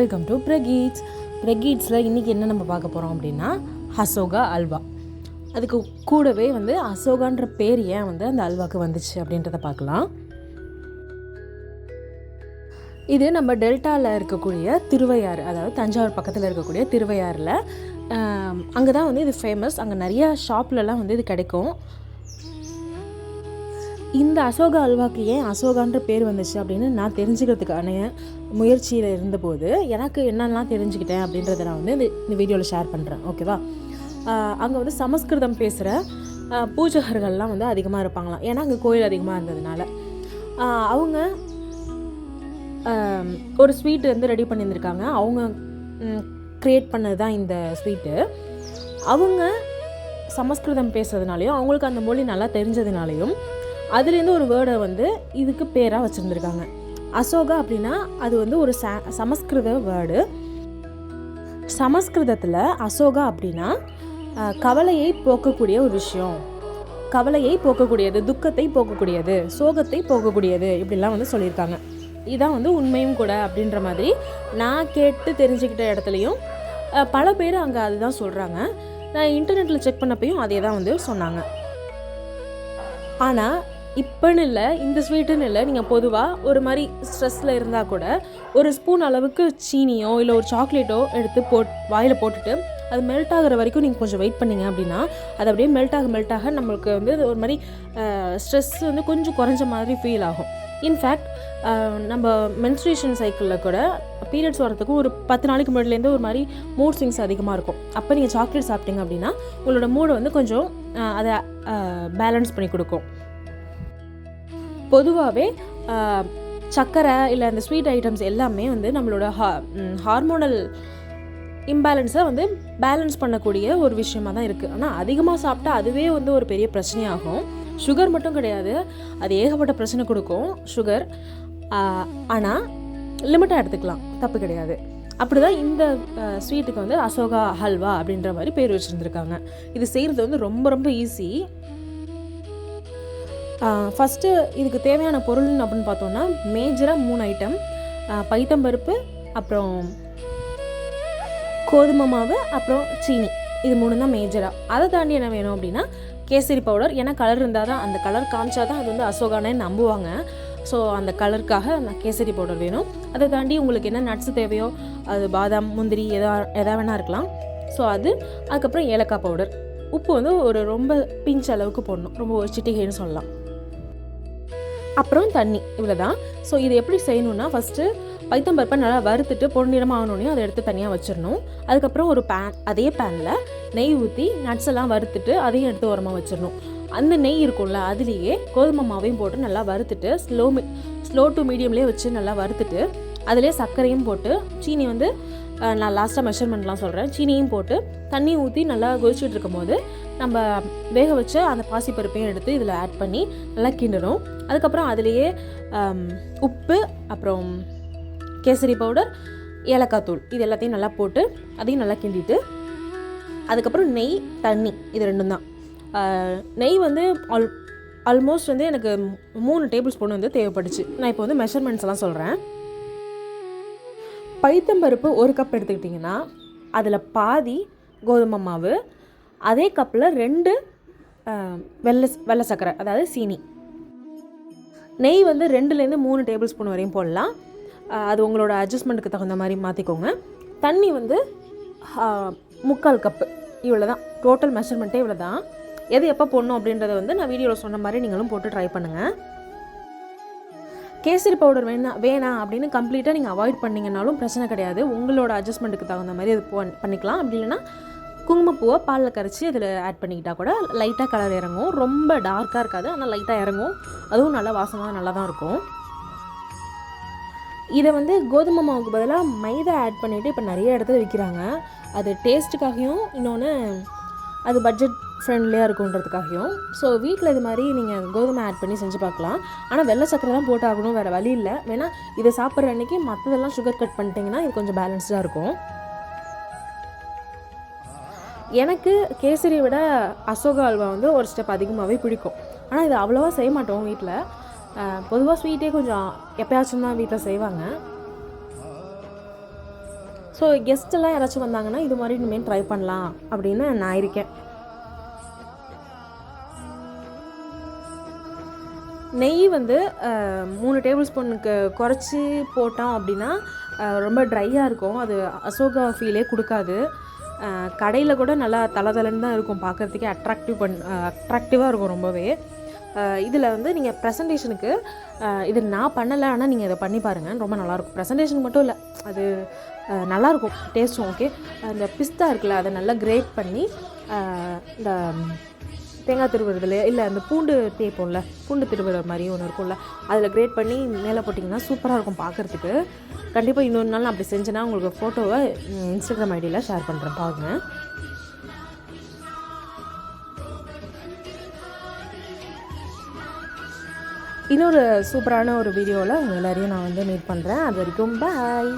Welcome to பிரகீட்ஸ். பிரகீட்ஸில் இன்றைக்கி என்ன நம்ம பார்க்க போகிறோம் அப்படின்னா அசோகா அல்வா. அதுக்கு கூடவே அசோகான்ற பேர் ஏன் அந்த அல்வாவுக்கு வந்துச்சு அப்படின்றத பார்க்கலாம். இது நம்ம டெல்டாவில் இருக்கக்கூடிய திருவையாறு, அதாவது தஞ்சாவூர் பக்கத்தில் இருக்கக்கூடிய திருவையாறில் அங்கே தான் இது ஃபேமஸ். அங்கே நிறையா ஷாப்லலாம் இது கிடைக்கும். இந்த அசோகா அல்வாக்கு ஏன் அசோகான்ற பேர் வந்துச்சு அப்படின்னு நான் தெரிஞ்சுக்கிறதுக்கான முயற்சியில் இருந்தபோது எனக்கு என்னெல்லாம் தெரிஞ்சுக்கிட்டேன் அப்படின்றத நான் இந்த வீடியோவில் ஷேர் பண்ணுறேன். ஓகேவா? அங்கே சமஸ்கிருதம் பேசுகிற பூஜகர்கள்லாம் அதிகமாக இருப்பாங்களாம். ஏன்னா அங்கே கோயில் அதிகமாக இருந்ததுனால அவங்க ஒரு ஸ்வீட்டு ரெடி பண்ணியிருந்திருக்காங்க. அவங்க க்ரியேட் பண்ணது தான் இந்த ஸ்வீட்டு. அவங்க சமஸ்கிருதம் பேசுறதுனாலையும் அவங்களுக்கு அந்த மொழி நல்லா தெரிஞ்சதுனாலையும் அதுலேருந்து ஒரு வேர்டை இதுக்கு பேராக வச்சுருந்துருக்காங்க. அசோகா அப்படின்னா அது ஒரு சமஸ்கிருத வேர்டு. சமஸ்கிருதத்தில் அசோகா அப்படின்னா கவலையை போக்கக்கூடிய ஒரு விஷயம், கவலையை போக்கக்கூடியது, துக்கத்தை போக்கக்கூடியது, சோகத்தை போக்கக்கூடியது, இப்படிலாம் சொல்லியிருக்காங்க. இதான் உண்மையும் கூட அப்படின்ற மாதிரி நான் கேட்டு தெரிஞ்சுக்கிட்ட இடத்துலையும் பல பேர் அங்கே அதுதான் சொல்கிறாங்க. நான் இன்டர்நெட்டில் செக் பண்ணப்பையும் அதே தான் சொன்னாங்க. ஆனால் இப்போன்னு இல்லை, இந்த ஸ்வீட்டுன்னு இல்லை, நீங்கள் பொதுவாக ஒரு மாதிரி ஸ்ட்ரெஸ்ஸில் இருந்தால் கூட ஒரு ஸ்பூன் அளவுக்கு சீனியோ இல்லை ஒரு சாக்லேட்டோ எடுத்து வாயில் போட்டுட்டு அது மெல்ட் ஆகிற வரைக்கும் நீங்கள் கொஞ்சம் வெயிட் பண்ணிங்க அப்படின்னா அது அப்படியே மெல்ட் ஆக நம்மளுக்கு ஒரு மாதிரி ஸ்ட்ரெஸ் கொஞ்சம் குறைஞ்ச மாதிரி ஃபீல் ஆகும். இன்ஃபேக்ட் நம்ம மென்ஸ்ட்ரேஷன் சைக்கிளில் கூட பீரியட்ஸ் வரத்துக்கும் ஒரு 10 நாளைக்கு முன்னாடிலேருந்து ஒரு மாதிரி மூட் ஸ்விங்ஸ் அதிகமாக இருக்கும். அப்போ நீங்கள் சாக்லேட் சாப்பிட்டீங்க அப்படின்னா உங்களோட மூடை கொஞ்சம் அதை பேலன்ஸ் பண்ணி கொடுக்கும். பொதுவாகவே சர்க்கரை இல்லை அந்த ஸ்வீட் ஐட்டம்ஸ் எல்லாமே நம்மளோட ஹார்மோனல் இம்பேலன்ஸை பேலன்ஸ் பண்ணக்கூடிய ஒரு விஷயமாக தான் இருக்குது. ஆனால் அதிகமாக சாப்பிட்டா அதுவே ஒரு பெரிய பிரச்சனையாகும். சுகர் மட்டும் கிடையாது, அது ஏகப்பட்ட பிரச்சனை கொடுக்கும் சுகர். ஆனால் லிமிட்டாக எடுத்துக்கலாம், தப்பு கிடையாது. அப்படி தான் இந்த ஸ்வீட்டுக்கு அசோகா ஹல்வா அப்படின்ற மாதிரி பேர் வச்சுருந்துருக்காங்க. இது செய்கிறது ரொம்ப ரொம்ப ஈஸி. ஃபஸ்ட்டு இதுக்கு தேவையான பொருள் அப்படின்னு பார்த்தோன்னா மேஜராக 3 ஐட்டம்: பைத்தம்பருப்பு, அப்புறம் கோதுமை மாவு, அப்புறம் சீனி. இது 3 தான் மேஜராக. அதை தாண்டி என்ன வேணும் அப்படின்னா கேசரி பவுடர். ஏன்னா கலர் இருந்தால் தான், அந்த கலர் காமிச்சா தான் அது அசோகானே நம்புவாங்க. ஸோ அந்த கலருக்காக நான் கேசரி பவுடர் வேணும். அதை தாண்டி உங்களுக்கு என்ன நட்ஸ் தேவையோ, அது பாதாம், முந்திரி, எதா வேணா இருக்கலாம். ஸோ அதுக்கப்புறம் ஏலக்காய் பவுடர். உப்பு ஒரு ரொம்ப பிஞ்ச் அளவுக்கு போடணும், ரொம்ப ஒரு சிட்டிகைன்னு சொல்லலாம். அப்புறம் தண்ணி, இவ்வளோ தான். ஸோ இது எப்படி செய்யணுன்னா ஃபஸ்ட்டு பைத்தம்பருப்பை நல்லா வறுத்துட்டு பொன்னிறமாக ஆகணுன்னே அதை எடுத்து தனியாக வச்சிடணும். அதுக்கப்புறம் ஒரு அதே பேனில் நெய் ஊற்றி நட்ஸ் எல்லாம் வறுத்துட்டு அதையும் எடுத்து ஓரமாக வச்சிடணும். அந்த நெய் இருக்கும்ல, அதுலேயே கோதுமை மாவையும் போட்டு நல்லா வறுத்துட்டு ஸ்லோ டு மீடியம்லேயே வச்சு நல்லா வறுத்துட்டு அதிலே சர்க்கரையும் போட்டு சீனி நான் லாஸ்ட்டாக மெஷர்மெண்ட்லாம் சொல்கிறேன். சீனியும் போட்டு தண்ணி ஊற்றி நல்லா கொதிச்சுட்டு இருக்கும் போது நம்ம வேக வச்ச அந்த பாசிப்பருப்பையும் எடுத்து இதில் ஆட் பண்ணி நல்லா கிண்டணும். அதுக்கப்புறம் அதிலேயே உப்பு, அப்புறம் கேசரி பவுடர், ஏலக்காய் தூள், இது எல்லாத்தையும் நல்லா போட்டு அதையும் நல்லா கிண்டிட்டு அதுக்கப்புறம் நெய், தண்ணி, இது ரெண்டும் தான். நெய் ஆல்மோஸ்ட் எனக்கு 3 டேபிள் ஸ்பூன் தேவைப்பட்டுச்சு. நான் இப்போ மெஷர்மெண்ட்ஸ் எல்லாம் சொல்கிறேன். பைத்தம்பருப்பு 1 கப் எடுத்துக்கிட்டிங்கன்னா அதில் பாதி கோதுமை மாவு, அதே கப்பில் 2 வெள்ளை சர்க்கரை, அதாவது சீனி. நெய் 2லேருந்து 3 டேபிள் ஸ்பூன் வரையும் போடலாம். அது உங்களோட அட்ஜஸ்ட்மெண்ட்டுக்கு தகுந்த மாதிரி மாற்றிக்கோங்க. தண்ணி 3/4 கப்பு. இவ்வளோ தான் டோட்டல் மெஷர்மெண்ட்டே, இவ்வளோ தான். எது எப்போ போடணும் அப்படின்றத நான் வீடியோவில் சொன்ன மாதிரி நீங்களும் போட்டு ட்ரை பண்ணுங்கள். கேசரி பவுடர் வேணாம் அப்படின்னு கம்ப்ளீட்டாக நீங்கள் அவாய்ட் பண்ணிங்கனாலும் பிரச்சனை கிடையாது. உங்களோட அட்ஜஸ்ட்மெண்ட்டுக்கு தகுந்த மாதிரி அது பண்ணிக்கலாம். அப்படி இல்லைன்னா குங்குமப்பூவை பாலில் கரைச்சி அதில் ஆட் பண்ணிக்கிட்டால் கூட லைட்டாக கலர் இறங்கும். ரொம்ப டார்க்காக இருக்காது, ஆனால் லைட்டாக இறங்கும். அதுவும் நல்லா வாசமாக நல்லா தான் இருக்கும். இதை கோதுமை மாவுக்கு பதிலாக மைதா ஆட் பண்ணிவிட்டு இப்போ நிறைய இடத்துல விற்கிறாங்க. அது டேஸ்ட்டுக்காகவும், இன்னொன்று அது பட்ஜெட் ஃப்ரெண்ட்லியாக இருக்குன்றதுக்காகவும். ஸோ வீட்டில் இது மாதிரி நீங்கள் கோதுமை ஆட் பண்ணி செஞ்சு பார்க்கலாம். ஆனால் வெள்ளை சக்கரை தான் போட்டாகணும், வேறு வழி இல்லை. வேணால் இதை சாப்பிட்ற அன்றைக்கி மற்றதெல்லாம் சுகர் கட் பண்ணிட்டீங்கன்னா இது கொஞ்சம் பேலன்ஸ்டாக இருக்கும். எனக்கு கேசரியை விட அசோகா அல்வா ஒரு ஸ்டெப் அதிகமாகவே பிடிக்கும். ஆனால் இது அவ்வளோவா செய்ய மாட்டோம் வீட்டில். பொதுவாக ஸ்வீட்டே கொஞ்சம் எப்போயாச்சும் தான் வீட்டில் செய்வாங்க. ஸோ கெஸ்ட்டெல்லாம் யாராச்சும் வந்தாங்கன்னா இது மாதிரி இனிமேல் ட்ரை பண்ணலாம் அப்படின்னு நான் இருக்கேன். நெய் வந்து 3 டேபிள் ஸ்பூனுக்கு குறைச்சி போட்டோம் அப்படின்னா ரொம்ப ட்ரையாக இருக்கும். அது அசோகா ஃபீலே கொடுக்காது. கடையில் கூட நல்லா தளதளன்னு தான் இருக்கும், பார்க்குறதுக்கே அட்ராக்டிவாக இருக்கும் ரொம்பவே. இதில் வந்து நீங்கள் ப்ரெசன்டேஷனுக்கு இது நான் பண்ணலை, ஆனால் நீங்கள் இதை பண்ணி பாருங்கள், ரொம்ப நல்லாயிருக்கும். ப்ரெசன்டேஷன் மட்டும் இல்லை, அது நல்லாயிருக்கும் டேஸ்ட்டும். ஓகே, அந்த பிஸ்தா இருக்குல்ல, அதை நல்லா கிரேட் பண்ணி இந்த தேங்காய் திருவுறதுல இல்லை அந்த பூண்டு தேய்ப்போம்ல, பூண்டு திருவுற மாதிரி ஒன்று இருக்கும்ல, அதில் கிரேட் பண்ணி மேலே போட்டிங்கன்னா சூப்பராக இருக்கும் பார்க்குறதுக்கு. கண்டிப்பாக இன்னொரு நாள் நான் அப்படி செஞ்சேன்னா உங்களுக்கு ஃபோட்டோவை இன்ஸ்டாகிராம் ஐடியில் ஷேர் பண்ணுறேன், பாருங்கள். இன்னொரு சூப்பரான ஒரு வீடியோவில் உங்கள் எல்லோரையும் நான் வந்து மீட் பண்ணுறேன். அது வரைக்கும் பாய்.